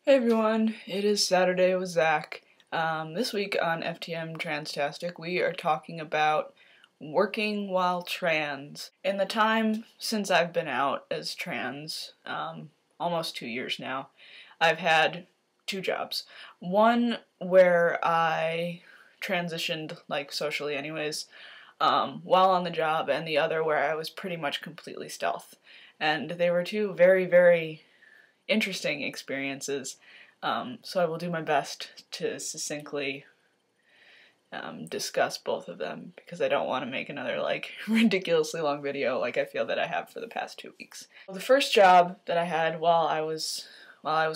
Hey everyone, it is Saturday with Zach. This week on FTM Transtastic, we are talking about working while trans. In the time since I've been out as trans, almost 2 years now, I've had two jobs. One where I transitioned, like socially anyways, while on the job, and the other where I was pretty much completely stealth. And they were two very, very interesting experiences, so I will do my best to succinctly discuss both of them because I don't want to make another ridiculously long video like I feel that I have for the past 2 weeks. Well, the first job that I had while I was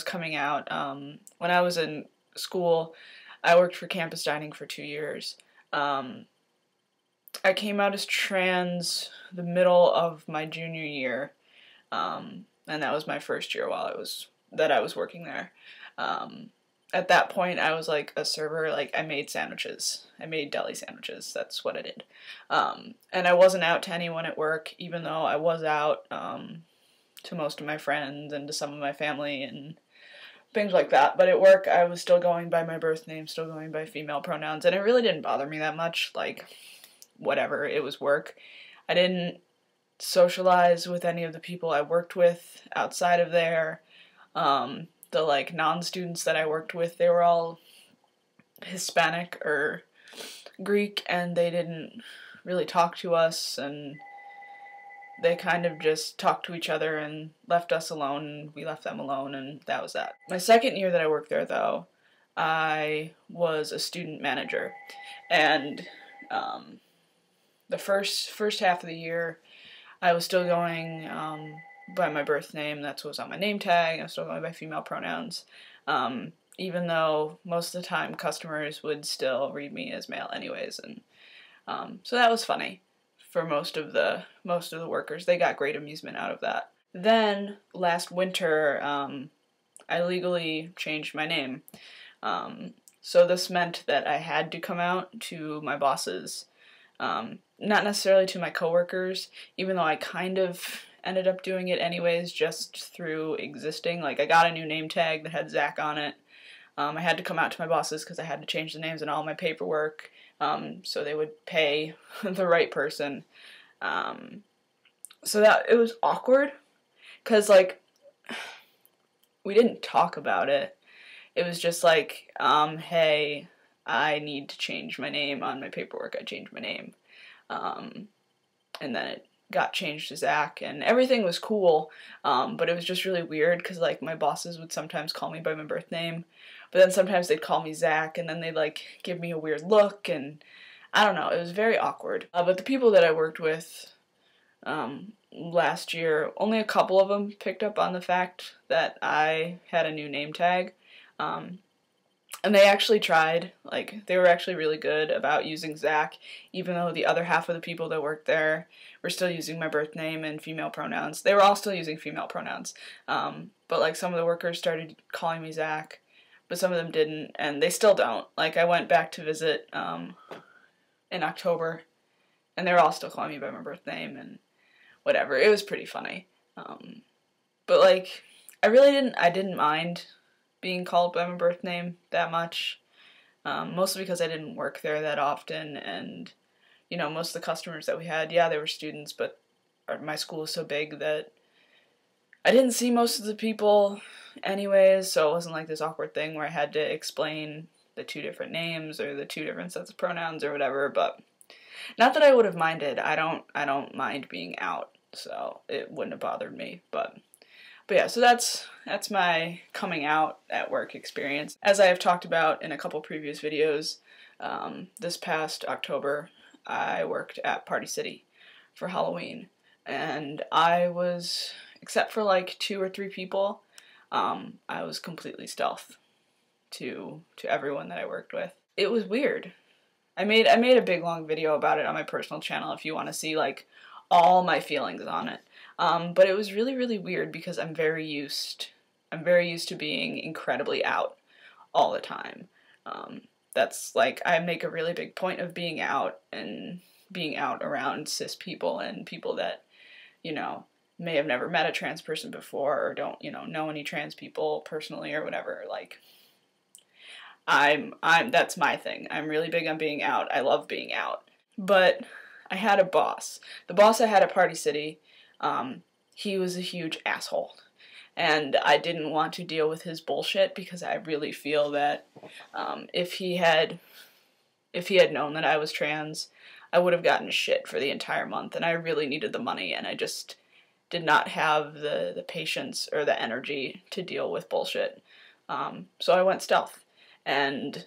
coming out, when I was in school, I worked for campus dining for 2 years. I came out as trans the middle of my junior year. And that was my first year while I was working there. At that point, I was like a server. Like, I made sandwiches. I made deli sandwiches. That's what I did. And I wasn't out to anyone at work, even though I was out to most of my friends and to some of my family and things like that. But at work, I was still going by my birth name, still going by female pronouns, and it really didn't bother me that much. Like, whatever, it was work. I didn't socialize with any of the people I worked with outside of there. The non-students that I worked with, they were all Hispanic or Greek, and they didn't really talk to us, and they kind of just talked to each other and left us alone, and we left them alone, and that was that. My second year that I worked there, though, I was a student manager, and the first half of the year, I was still going by my birth name. That's what was on my name tag. I was still going by female pronouns, even though most of the time customers would still read me as male anyways, and so that was funny for most of the workers. They got great amusement out of that. Then last winter, I legally changed my name, so this meant that I had to come out to my bosses. Not necessarily to my coworkers, even though I kind of ended up doing it anyways, just through existing. Like, I got a new name tag that had Zach on it. I had to come out to my bosses because I had to change the names in all my paperwork, so they would pay the right person. So that, it was awkward, because, like, we didn't talk about it. It was just like, hey, I need to change my name on my paperwork. I changed my name. And then it got changed to Zach, and everything was cool, but it was just really weird, because, like, my bosses would sometimes call me by my birth name, but then sometimes they'd call me Zach, and then they'd, like, give me a weird look, and I don't know, it was very awkward. But the people that I worked with last year, only a couple of them picked up on the fact that I had a new name tag, and they actually tried. Like, they were actually really good about using Zach, even though the other half of the people that worked there were still using my birth name and female pronouns. They were all still using female pronouns. But, like, some of the workers started calling me Zach, but some of them didn't, and they still don't. Like, I went back to visit in October, and they were all still calling me by my birth name, and whatever. It was pretty funny. But, like, I didn't mind being called by my birth name that much, mostly because I didn't work there that often, and, you know, most of the customers that we had, yeah, they were students, but my school was so big that I didn't see most of the people anyways, so it wasn't like this awkward thing where I had to explain the two different names or the two different sets of pronouns or whatever. But not that I would have minded. I don't mind being out, so it wouldn't have bothered me. But yeah, so that's my coming out at work experience. As I have talked about in a couple previous videos, this past October, I worked at Party City for Halloween, and I was, except for like 2 or 3 people, I was completely stealth to everyone that I worked with. It was weird. I made a big long video about it on my personal channel if you want to see, like, all my feelings on it. But it was really, really weird because I'm very used to being incredibly out all the time. That's, like, I make a really big point of being out, and being out around cis people and people that, you know, may have never met a trans person before or don't, know any trans people personally or whatever, like, that's my thing. I'm really big on being out. I love being out. But I had a boss. The boss I had at Party City, he was a huge asshole. And I didn't want to deal with his bullshit because I really feel that if he had known that I was trans, I would have gotten shit for the entire month, and I really needed the money, and I just did not have the patience or the energy to deal with bullshit. So I went stealth. And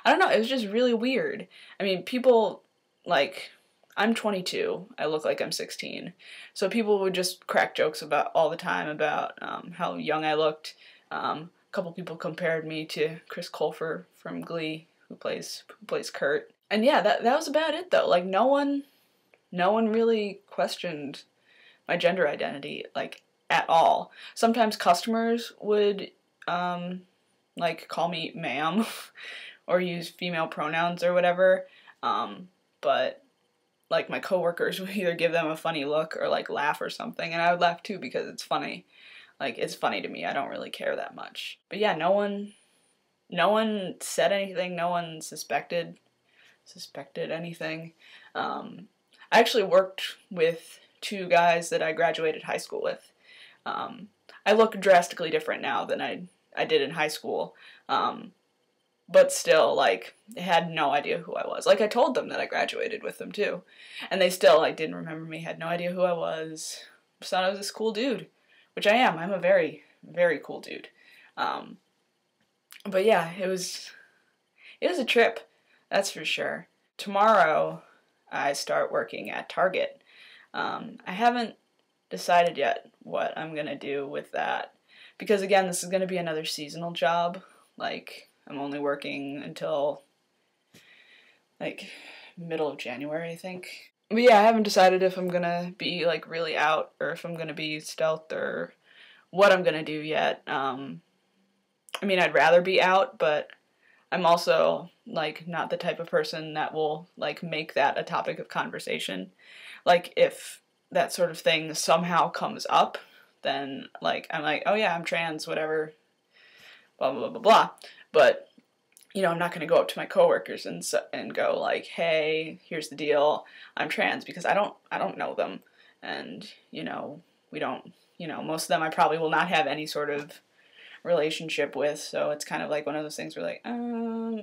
I don't know, it was just really weird. I mean, people, like, I'm 22, I look like I'm 16, so people would just crack jokes about all the time about how young I looked. A couple people compared me to Chris Colfer from Glee, who plays Kurt. And yeah, that was about it though. Like, no one really questioned my gender identity, like, at all. Sometimes customers would like call me ma'am or use female pronouns or whatever, but like my coworkers would either give them a funny look or like laugh or something, and I would laugh too because it's funny. Like, it's funny to me. I don't really care that much. But yeah, no one said anything. No one suspected anything. I actually worked with two guys that I graduated high school with. I look drastically different now than I did in high school. But still, like, they had no idea who I was. Like, I told them that I graduated with them, too. And they still, like, didn't remember me, had no idea who I was. Just thought I was this cool dude. Which I am. I'm a very, very cool dude. But yeah, it was a trip. That's for sure. Tomorrow, I start working at Target. I haven't decided yet what I'm gonna do with that. Because, again, this is gonna be another seasonal job. Like, I'm only working until, like, middle of January, I think. But yeah, I haven't decided if I'm gonna be, like, really out, or if I'm gonna be stealth, or what I'm gonna do yet. I mean, I'd rather be out, but I'm also, like, not the type of person that will, like, make that a topic of conversation. Like, if that sort of thing somehow comes up, then, like, I'm like, oh yeah, I'm trans, whatever, blah, blah, blah, blah, blah. But, I'm not going to go up to my coworkers and go, like, hey, here's the deal, I'm trans, because I don't know them. And, we don't, most of them I probably will not have any sort of relationship with, so it's kind of like one of those things where, like,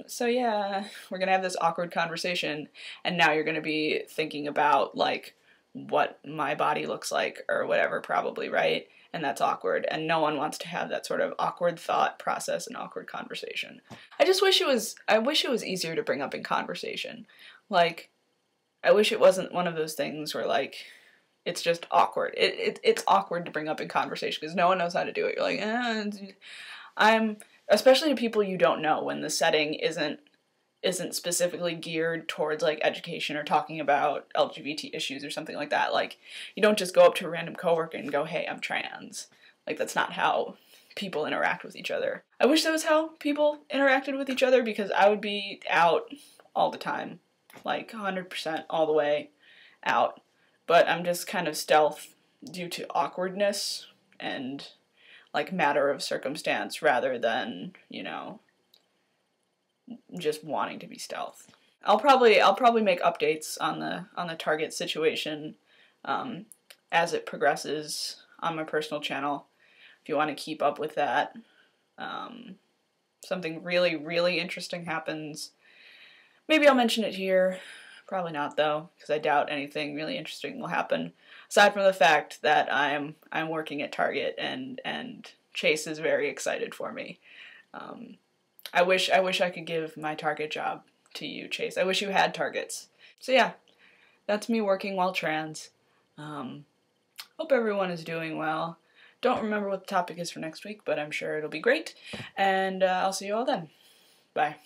so yeah, we're going to have this awkward conversation, and now you're going to be thinking about, like, what my body looks like, or whatever, probably, right? And that's awkward, and no one wants to have that sort of awkward thought process and awkward conversation. I wish it was easier to bring up in conversation. Like, I wish it wasn't one of those things where, like, it's just awkward. It's awkward to bring up in conversation because no one knows how to do it. You're like, especially to people you don't know, when the setting isn't specifically geared towards, like, education or talking about LGBT issues or something like that. Like, you don't just go up to a random coworker and go, hey, I'm trans. Like, that's not how people interact with each other. I wish that was how people interacted with each other, because I would be out all the time. Like, 100% all the way out. But I'm just kind of stealth due to awkwardness and, like, matter of circumstance rather than, just wanting to be stealth. I'll probably make updates on the Target situation as it progresses on my personal channel. If you want to keep up with that, something really, really interesting happens, maybe I'll mention it here. Probably not, though, because I doubt anything really interesting will happen, aside from the fact that I'm working at Target and Chase is very excited for me. I wish I could give my Target job to you, Chase. I wish you had Targets. So yeah, that's me working while trans. Hope everyone is doing well. Don't remember what the topic is for next week, but I'm sure it'll be great. And I'll see you all then. Bye.